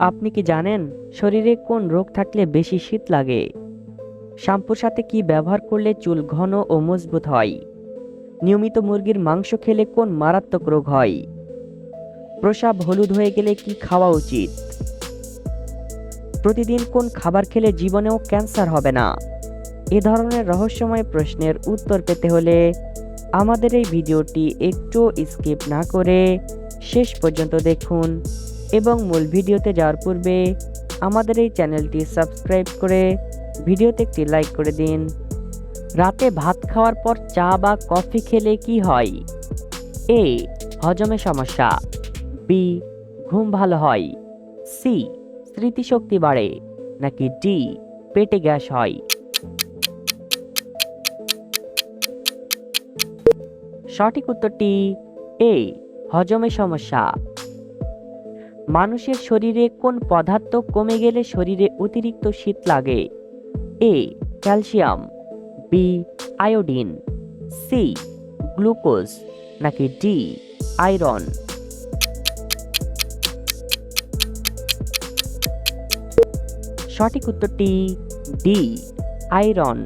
আপনি কি জানেন শরীরে কোন রোগ থাকলে বেশি শীত লাগে? শ্যাম্পুর সাথে কি ব্যবহার করলে চুল ঘন ও মজবুত হয়? নিয়মিত মুরগির মাংস খেলে কোন মারাত্মক রোগ হয়? প্রস্রাব হলুদ হয়ে গেলে কি খাওয়া উচিত? প্রতিদিন কোন খাবার খেলে জীবনেও ক্যান্সার হবে না? এ ধরনের রহস্যময় প্রশ্নের উত্তর পেতে হলে আমাদের এই ভিডিওটি একটু স্কিপ না করে শেষ পর্যন্ত দেখুন এবং মূল ভিডিওতে যাওয়ার পূর্বে আমাদের এই চ্যানেলটি সাবস্ক্রাইব করে ভিডিওতে একটি লাইক করে দিন। রাতে ভাত খাওয়ার পর চা বা কফি খেলে কি হয়? এ. হজমে সমস্যা। বি. ঘুম ভালো হয়। সি. স্মৃতিশক্তি বাড়ে। নাকি ডি. পেটে গ্যাস হয়? সঠিক উত্তরটি এ. হজমে সমস্যা। মানুষের শরীরে কোন পদার্থ কমে গেলে শরীরে অতিরিক্ত শীত লাগে? A. Calcium. B. Iodine. C. Glucose. নাকি ডি. আয়রন? সঠিক উত্তরটি ডি. আয়রন।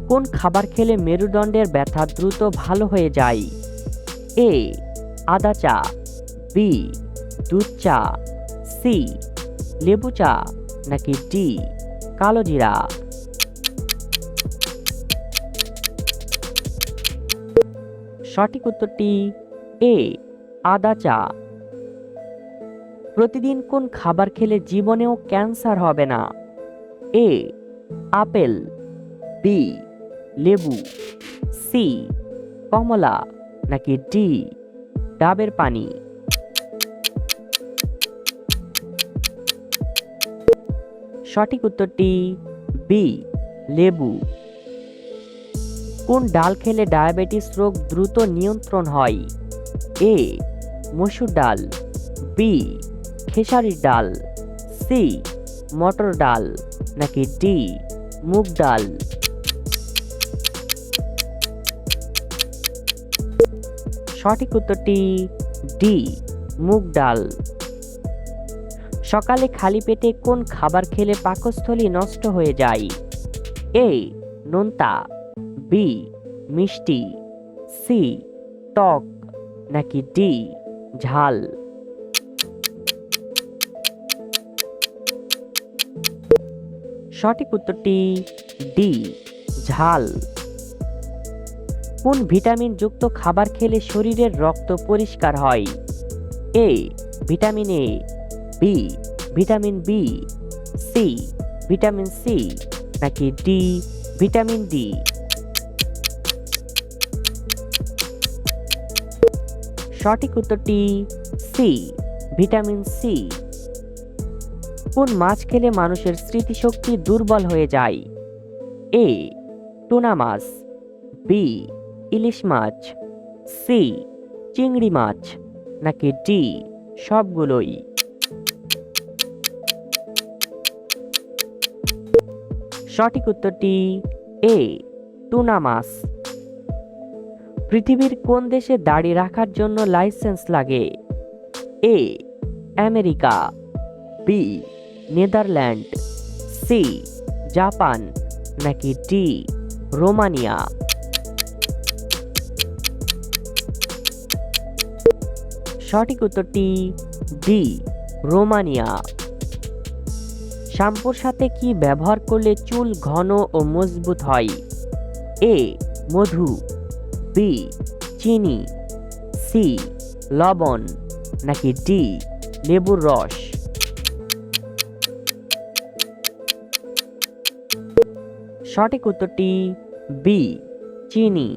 কোন খাবার খেলে মেরুদণ্ডের ব্যথা দ্রুত ভালো হয়ে যায়? এ. আদা চা। বি. দুধ চা। সি. লেবু চা। নাকি ডি. কালো জিরা? সঠিক উত্তরটি এ. আদা চা। প্রতিদিন কোন খাবার খেলে জীবনেও ক্যান্সার হবে না? এ. আপেল। বি. লেবু। সি. কমলা। নাকি ডি. ডাবের পানি? সঠিক উত্তরটি বি. লেবু। কোন ডাল খেলে ডায়াবেটিস রোগ দ্রুত নিয়ন্ত্রণ হয়? এ. মসুর ডাল। বি. খেসারির ডাল। সি. মটর ডাল। নাকি ডি. মুগ ডাল? সঠিক উত্তরটি ডি. মুগ ডাল। সকালে খালি পেটে কোন খাবার খেলে পাকস্থলী নষ্ট হয়ে যায়? এ. নোনতা। বি. মিষ্টি। সি. টক। নাকি ডি. ঝাল? সঠিক উত্তরটি ডি. ঝাল। কোন ভিটামিন যুক্ত খাবার খেলে শরীরের রক্ত পরিষ্কার হয়? A. Vitamin A. B. Vitamin B. C. Vitamin C. নাকি ডি. Vitamin D? সঠিক উত্তরটি সি. Vitamin C. কোন মাছ খেলে মানুষের স্মৃতিশক্তি দুর্বল হয়ে যায়? এ. টুনা মাছ। বি. ইলিশ মাছ। সি. চিংড়ি মাছ। নাকি ডি. সবগুলোই? সঠিক উত্তরটি এ. টুনা মাছ। পৃথিবীর কোন দেশে দাড়ি রাখার জন্য লাইসেন্স লাগে? A. America. B. Netherland. C. Japan. নাকি ডি. রোমানিয়া? সঠিক উত্তরটি ডি. রোমানিয়া। শ্যাম্পুর সাথে কি ব্যবহার করলে চুল ঘন ও মজবুত হয়? এ. মধু। বি. চিনি। সি. লবণ। নাকি ডি. লেবুর রস? সঠিক উত্তরটি বি. চিনি।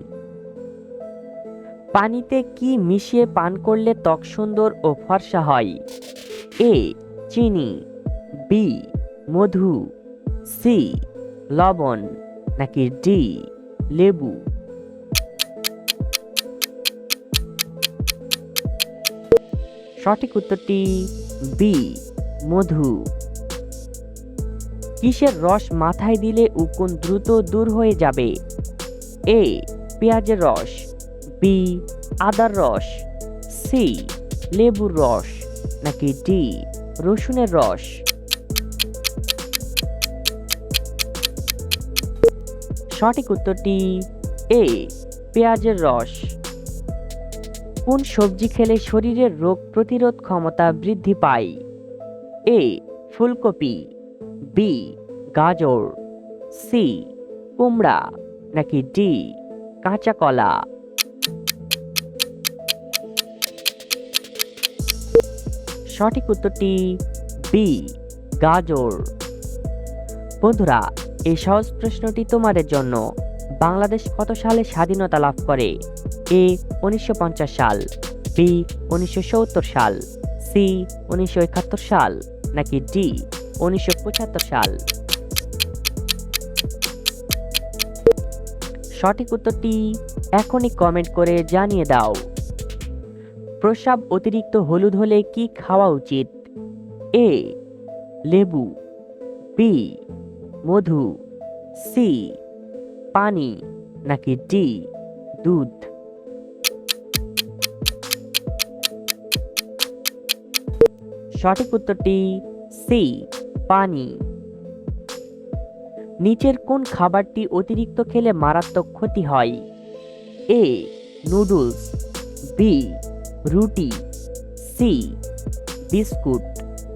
পানিতে কি মিশিয়ে পান করলে ত্বক সুন্দর ও ফর্সা হয়? এ. চিনি। বি. মধু। সি. লবণ। নাকি ডি. লেবু? সঠিক উত্তরটি বি. মধু। কিসের রস মাথায় দিলে উকুন দ্রুত দূর হয়ে যাবে? এ. পেঁয়াজের রস। বি. আদার রস। সি. লেবুর রস। নাকি ডি. রসুনের রস? সঠিক উত্তরটি এ পেঁয়াজের রস। কোন সবজি খেলে শরীরের রোগ প্রতিরোধ ক্ষমতা বৃদ্ধি পায়? এ ফুলকপি, বি গাজর, সি কুমড়া, নাকি ডি কাঁচা কলা? সঠিক উত্তরটি বি গাজর। বন্ধুরা, এই সহজ প্রশ্নটি তোমাদের জন্য। বাংলাদেশ কত সালে স্বাধীনতা লাভ করে? এ 1950 সাল, বি 1970 সাল, সি 1971 সাল, নাকি ডি 1975 সাল? সঠিক উত্তরটি এখনই কমেন্ট করে জানিয়ে দাও। প্রস্রাব অতিরিক্ত হলুদ হলে কি খাওয়া উচিত? এ লেবু, বি মধু, সি পানি, নাকি ডি দুধ? সঠিক উত্তরটি সি পানি। নিচের কোন খাবারটি অতিরিক্ত খেলে মারাত্মক ক্ষতি হয়? এ নুডলস, বি রুটি, সি বিস্কুট,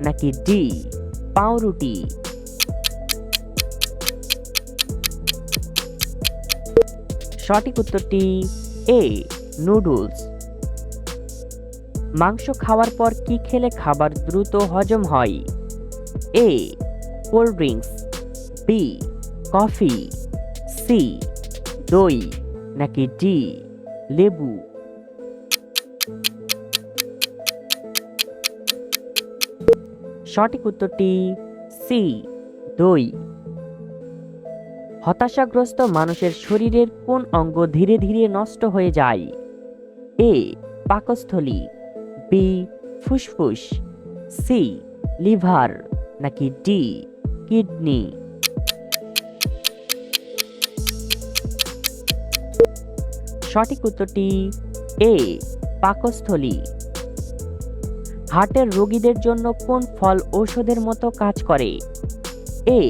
নাকি ডি পাউরুটি? সঠিক উত্তরটি এ নুডলস। মাংস খাওয়ার পর কি খেলে খাবার দ্রুত হজম হয়? A cold drinks, B coffee, C দই, নাকি ডি লেবু? সঠিক উত্তরটি সি দই। হতাশাগ্রস্ত মানুষের শরীরের কোন অঙ্গ ধীরে ধীরে নষ্ট হয়ে যায়? এ পাকস্থলী, বি ফুসফুস, সি লিভার, নাকি ডি কিডনি? সঠিক উত্তরটি এ পাকস্থলী। হার্টের রোগীদের জন্য কোন ফল ঔষধের মতো কাজ করে? এ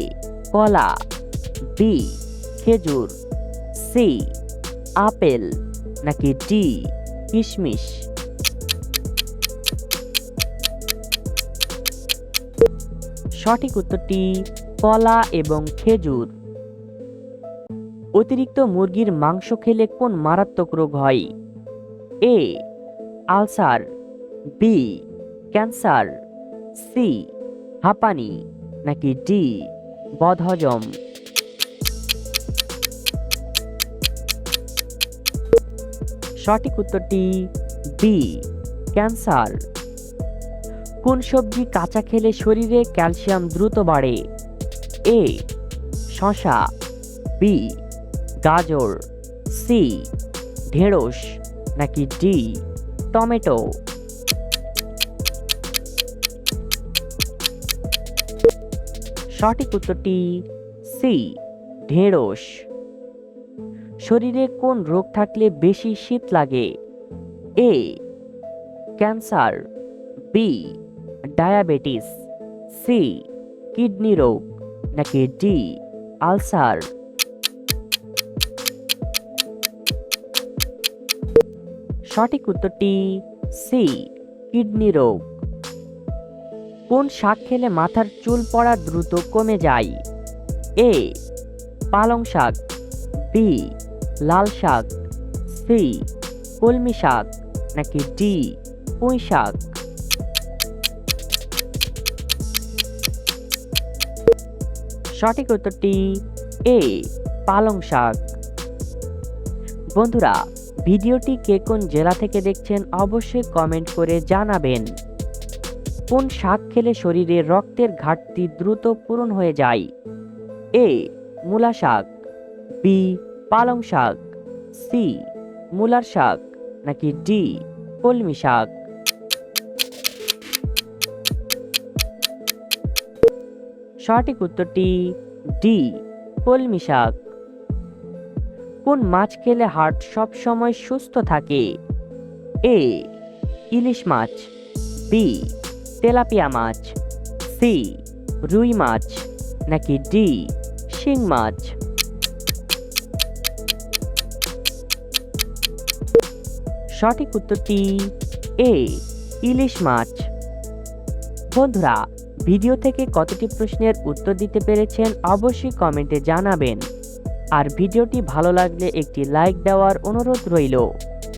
কলা, বি খেজুর, সি আপেল, নাকি ডি কিশমিশ? সঠিক উত্তরটি কলা এবং খেজুর। অতিরিক্ত মুরগির মাংস খেলে কোন মারাত্মক রোগ হয়? A ulcer, B cancer, C হাঁপানি, নাকি ডি বদহজম? সঠিক উত্তরটি বি ক্যান্সার। কোন সবজি কাঁচা খেলে শরীরে ক্যালসিয়াম দ্রুত বাড়ে? এ শসা, বি গাজর, সি ঢেঁড়স, নাকি ডি টমেটো? সঠিক উত্তরটি সি ঢেঁড়স। শরীরে কোন রোগ থাকলে বেশি শীত লাগে? A cancer, B diabetes, C kidney রোগ, নাকি ডি আলসার? সঠিক উত্তরটি সি কিডনি রোগ। কোন শাক খেলে মাথার চুল পড়া দ্রুত কমে যায়? এ পালং শাক, বি লাল শাক, সি কলমি শাক, নাকি ডি পুঁই শাক? সঠিক উত্তরটি এ পালং শাক। বন্ধুরা, ভিডিওটি কে কোন জেলা থেকে দেখছেন অবশ্যই কমেন্ট করে জানাবেন। কোন শাক খেলে শরীরে রক্তের ঘাটতি দ্রুত পূরণ হয়ে যায়? এ মূলা শাক, বি পালং শাক, সি মূলার শাক, নাকি ডি কলমি শাক? সঠিক উত্তরটি ডি কলমি শাক। কোন মাছ খেলে হার্ট সব সময় সুস্থ থাকে? এ ইলিশ মাছ, বি তেলাপিয়া মাছ, সি রুই মাছ, নাকি ডি শিং মাছ? সঠিক উত্তরটি এ ইলিশ মাছ। বন্ধুরা, ভিডিও থেকে কতটি প্রশ্নের উত্তর দিতে পেরেছেন অবশ্যই কমেন্টে জানাবেন। আর ভিডিওটি ভালো লাগলে একটি লাইক দেওয়ার অনুরোধ রইল।